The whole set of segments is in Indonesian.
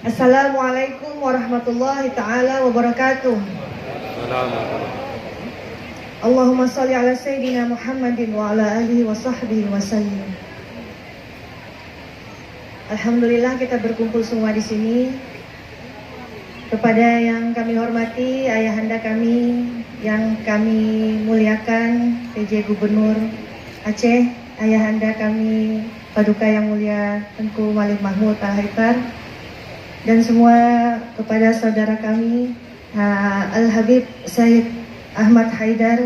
Assalamualaikum warahmatullahi ta'ala wabarakatuh. Allahumma salli ala Sayyidina Muhammadin wa ala alihi wa sahbihi wa sallim. Alhamdulillah kita berkumpul semua di sini. Kepada yang kami hormati, ayahanda kami yang kami muliakan, PJ Gubernur Aceh, ayahanda kami Paduka yang mulia Tengku Malik Mahmud Al-Haifar, dan semua kepada saudara kami Al-Habib Said Ahmad Haidar,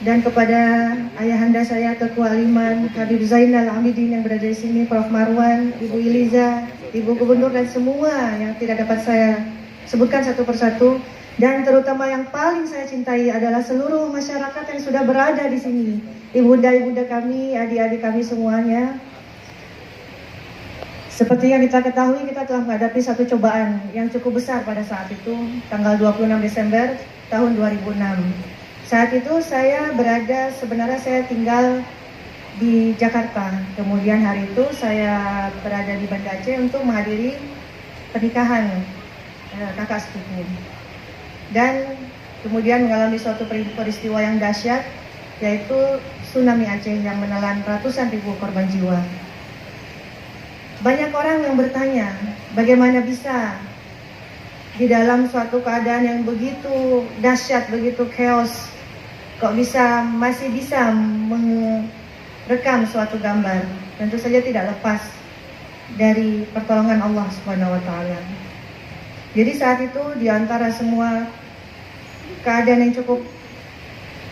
dan kepada ayahanda saya Ketua Aliman Habib Zainal Abidin yang berada di sini, Prof Marwan, Ibu Iliza, Ibu Gubernur, dan semua yang tidak dapat saya sebutkan satu persatu. Dan terutama yang paling saya cintai adalah seluruh masyarakat yang sudah berada di sini, ibunda-ibunda kami, adik-adik kami semuanya. Seperti yang kita ketahui, kita telah menghadapi satu cobaan yang cukup besar pada saat itu, tanggal 26 Desember tahun 2006. Saat itu sebenarnya saya tinggal di Jakarta. Kemudian hari itu saya berada di Banda Aceh untuk menghadiri pernikahan kakak sepupu. Dan kemudian mengalami suatu peristiwa yang dahsyat, yaitu tsunami Aceh yang menelan ratusan ribu korban jiwa. Banyak orang yang bertanya, bagaimana bisa di dalam suatu keadaan yang begitu dahsyat, begitu chaos, kok masih bisa merekam suatu gambar. Tentu saja tidak lepas dari pertolongan Allah Subhanahu wa Ta'ala. Jadi saat itu di antara semua keadaan yang cukup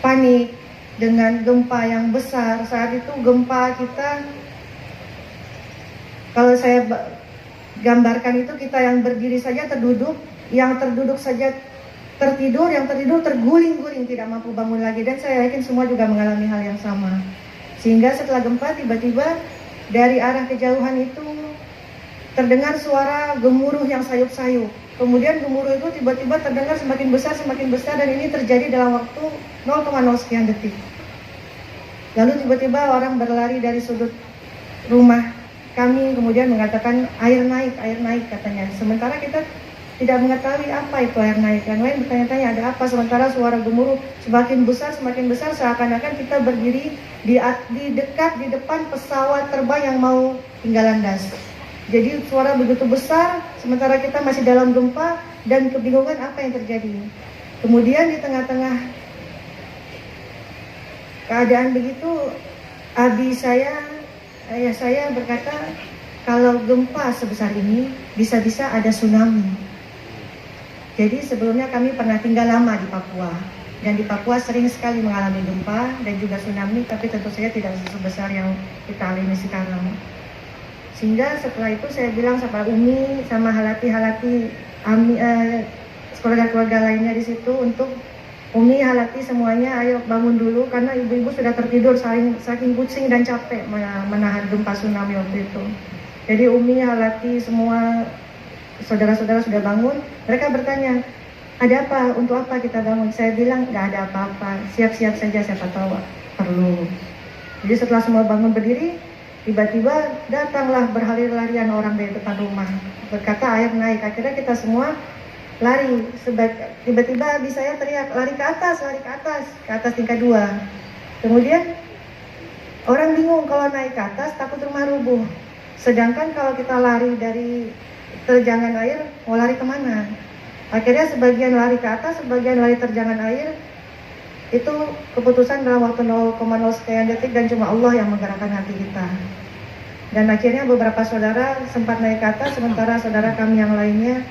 panik dengan gempa yang besar, saat itu gempa kita, kalau saya gambarkan itu, kita yang berdiri saja terduduk, yang terduduk saja tertidur, yang tertidur terguling-guling, tidak mampu bangun lagi. Dan saya yakin semua juga mengalami hal yang sama. Sehingga setelah gempa, tiba-tiba dari arah kejauhan itu terdengar suara gemuruh yang sayup-sayup. Kemudian gemuruh itu tiba-tiba terdengar semakin besar, dan ini terjadi dalam waktu 0,0 sekian detik. Lalu tiba-tiba orang berlari dari sudut rumah kami, kemudian mengatakan air naik katanya. Sementara kita tidak mengetahui apa itu air naik. Yang lain bertanya-tanya ada apa, sementara suara gemuruh semakin besar, seakan-akan kita berdiri di depan pesawat terbang yang mau tinggal landas. Jadi suara begitu besar, sementara kita masih dalam gempa dan kebingungan apa yang terjadi. Kemudian di tengah-tengah keadaan begitu, ayah saya berkata, kalau gempa sebesar ini, bisa-bisa ada tsunami. Jadi sebelumnya kami pernah tinggal lama di Papua, dan di Papua sering sekali mengalami gempa dan juga tsunami, tapi tentu saja tidak sebesar yang kita alami sekarang. Sehingga setelah itu saya bilang sama Umi, sama halati-halati keluarga-keluarga lainnya di situ, untuk Umi, halati semuanya, ayo bangun dulu, karena ibu-ibu sudah tertidur saking pusing dan capek menahan gempa tsunami waktu itu. Jadi Umi, halati, semua saudara-saudara sudah bangun. Mereka bertanya, ada apa? Untuk apa kita bangun? Saya bilang, nggak ada apa-apa, siap-siap saja, siapa tahu perlu. Jadi setelah semua bangun berdiri, tiba-tiba datanglah berlari-larian orang dari depan rumah, berkata air naik. Akhirnya kita semua lari. Tiba-tiba habis saya teriak, lari ke atas tingkat 2. Kemudian orang bingung, kalau naik ke atas takut rumah rubuh. Sedangkan kalau kita lari dari terjangan air, mau lari kemana? Akhirnya sebagian lari ke atas, sebagian lari terjangan air. Itu keputusan dalam waktu 0,0 sekian detik, dan cuma Allah yang menggerakkan hati kita. Dan akhirnya beberapa saudara sempat naik ke atas, sementara saudara kami yang lainnya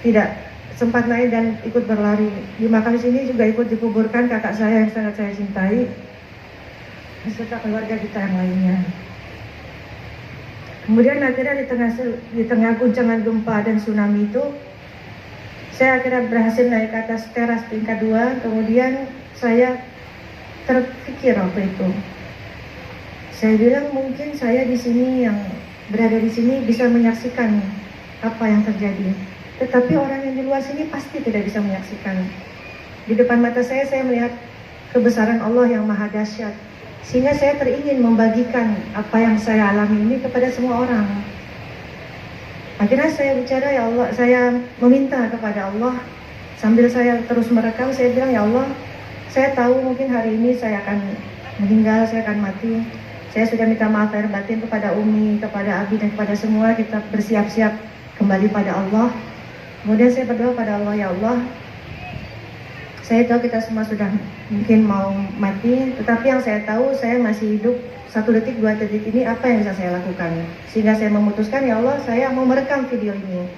tidak sempat naik dan ikut berlari. Di makam sini juga ikut dikuburkan kakak saya yang sangat saya cintai, beserta keluarga kita yang lainnya. Kemudian akhirnya di tengah guncangan gempa dan tsunami itu, saya akhirnya berhasil naik ke atas teras tingkat 2. Kemudian saya terpikir waktu itu, saya bilang mungkin saya di sini yang berada di sini bisa menyaksikan apa yang terjadi. Tetapi orang yang di luar sini pasti tidak bisa menyaksikan. Di depan mata saya melihat kebesaran Allah yang maha dahsyat. Sehingga saya teringin membagikan apa yang saya alami ini kepada semua orang. Akhirnya saya bicara, ya Allah, saya meminta kepada Allah. Sambil saya terus merekam, saya bilang, ya Allah, saya tahu mungkin hari ini saya akan meninggal, saya akan mati. Saya sudah minta maaf lahir batin kepada Umi, kepada Abi, dan kepada semua. Kita bersiap-siap kembali pada Allah. Kemudian saya berdoa pada Allah, ya Allah, saya tahu kita semua sudah mungkin mau mati, tetapi yang saya tahu saya masih hidup 1 detik, 2 detik ini, apa yang bisa saya lakukan? Sehingga saya memutuskan, ya Allah, saya mau merekam video ini.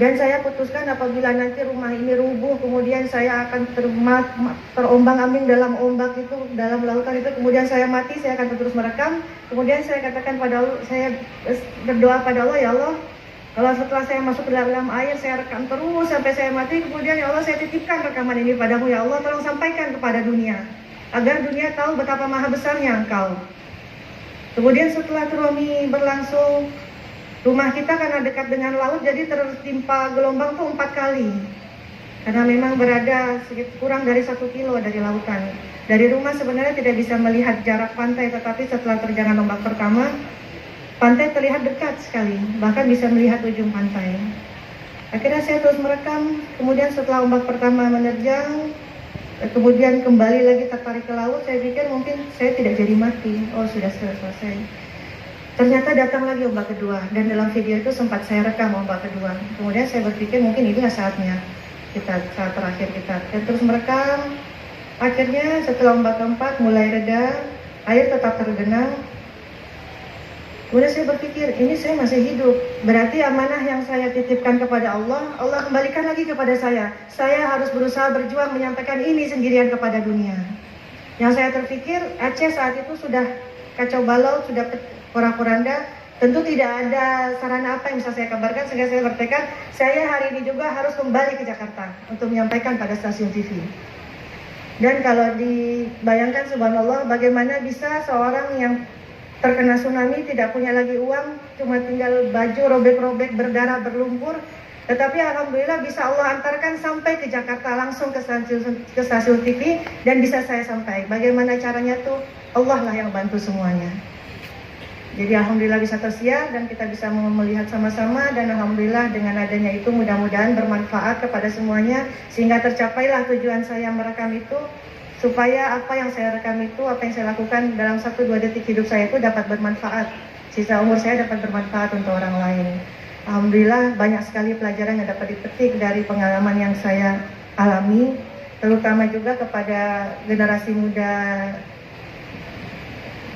Dan saya putuskan apabila nanti rumah ini rubuh, kemudian saya akan terombang-ambing dalam ombak itu, dalam lautan itu, kemudian saya mati, saya akan terus merekam. Kemudian saya katakan pada Allah, saya berdoa pada Allah, ya Allah, kalau setelah saya masuk ke dalam air, saya rekam terus sampai saya mati, kemudian ya Allah, saya titipkan rekaman ini padamu, ya Allah, tolong sampaikan kepada dunia, agar dunia tahu betapa maha besarnya Engkau. Kemudian setelah tsunami berlangsung, rumah kita karena dekat dengan laut, jadi tertimpa gelombang tuh 4 kali. Karena memang berada kurang dari 1 kilo dari lautan. Dari rumah sebenarnya tidak bisa melihat jarak pantai, tetapi setelah terjangan ombak pertama, pantai terlihat dekat sekali, bahkan bisa melihat ujung pantai. Akhirnya saya terus merekam, kemudian setelah ombak pertama menerjang, kemudian kembali lagi tertarik ke laut, saya pikir mungkin saya tidak jadi mati. Oh, sudah selesai. Ternyata datang lagi ombak kedua, dan dalam video itu sempat saya rekam ombak kedua. Kemudian saya berpikir mungkin inilah saatnya saat terakhir kita. Dan terus merekam. Akhirnya setelah ombak keempat mulai reda, air tetap tergenang. Kemudian saya berpikir, ini saya masih hidup. Berarti amanah yang saya titipkan kepada Allah, Allah kembalikan lagi kepada saya. Saya harus berusaha berjuang menyampaikan ini sendirian kepada dunia. Yang saya terpikir, Aceh saat itu sudah kacau balau, sudah porak-poranda, tentu tidak ada sarana apa yang bisa saya kabarkan, sehingga saya bertekad, saya hari ini juga harus kembali ke Jakarta untuk menyampaikan pada stasiun TV. Dan kalau dibayangkan, subhanallah, bagaimana bisa seorang yang terkena tsunami, tidak punya lagi uang, cuma tinggal baju robek-robek, berdarah, berlumpur, tetapi alhamdulillah bisa Allah antarkan sampai ke Jakarta, langsung ke stasiun TV, dan bisa saya sampai. Bagaimana caranya tuh, Allah lah yang bantu semuanya. Jadi alhamdulillah bisa tersiar dan kita bisa melihat sama-sama, dan alhamdulillah dengan adanya itu mudah-mudahan bermanfaat kepada semuanya, sehingga tercapailah tujuan saya merekam itu, supaya apa yang saya rekam itu, apa yang saya lakukan dalam 1-2 detik hidup saya itu dapat bermanfaat, sisa umur saya dapat bermanfaat untuk orang lain. Alhamdulillah banyak sekali pelajaran yang dapat dipetik dari pengalaman yang saya alami, terutama juga kepada generasi muda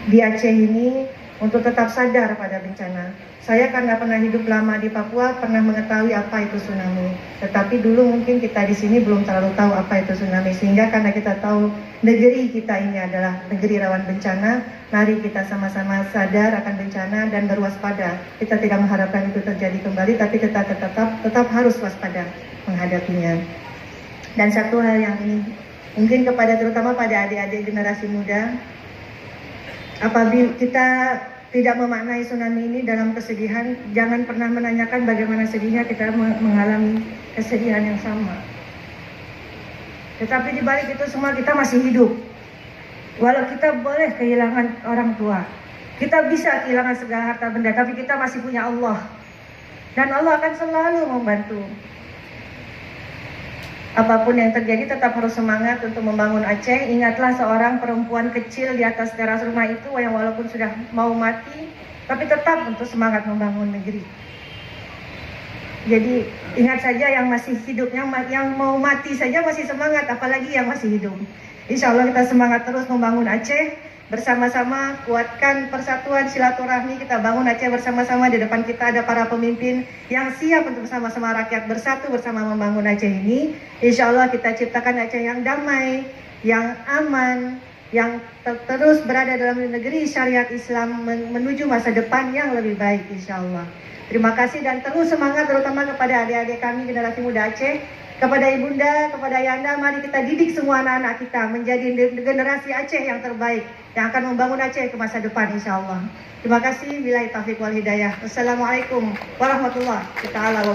di Aceh ini, untuk tetap sadar pada bencana. Saya karena pernah hidup lama di Papua, pernah mengetahui apa itu tsunami. Tetapi dulu mungkin kita di sini belum terlalu tahu apa itu tsunami. Sehingga karena kita tahu negeri kita ini adalah negeri rawan bencana, mari kita sama-sama sadar akan bencana dan berwaspada. Kita tidak mengharapkan itu terjadi kembali, tapi kita tetap harus waspada menghadapinya. Dan satu hal yang ini, mungkin terutama pada adik-adik generasi muda, apabila kita tidak memaknai tsunami ini dalam kesedihan, jangan pernah menanyakan bagaimana sedihnya kita mengalami kesedihan yang sama. Tetapi di balik itu semua kita masih hidup. Walau kita boleh kehilangan orang tua, kita bisa kehilangan segala harta benda, tapi kita masih punya Allah. Dan Allah akan selalu membantu. Apapun yang terjadi, tetap harus semangat untuk membangun Aceh. Ingatlah seorang perempuan kecil di atas teras rumah itu yang walaupun sudah mau mati, tapi tetap untuk semangat membangun negeri. Jadi ingat saja yang masih hidup, yang mau mati saja masih semangat, apalagi yang masih hidup. Insya Allah kita semangat terus membangun Aceh. Bersama-sama kuatkan persatuan silaturahmi, kita bangun Aceh bersama-sama. Di depan kita ada para pemimpin yang siap untuk bersama-sama rakyat bersatu bersama membangun Aceh ini. Insya Allah kita ciptakan Aceh yang damai, yang aman, yang terus berada dalam negeri syariat Islam menuju masa depan yang lebih baik, insya Allah. Terima kasih dan terus semangat, terutama kepada adik-adik kami generasi muda Aceh. Kepada ibunda, kepada ayahanda, mari kita didik semua anak-anak kita menjadi generasi Aceh yang terbaik, yang akan membangun Aceh ke masa depan, insya Allah. Terima kasih. Billahi taufiq wal hidayah. Wassalamualaikum warahmatullahi wabarakatuh.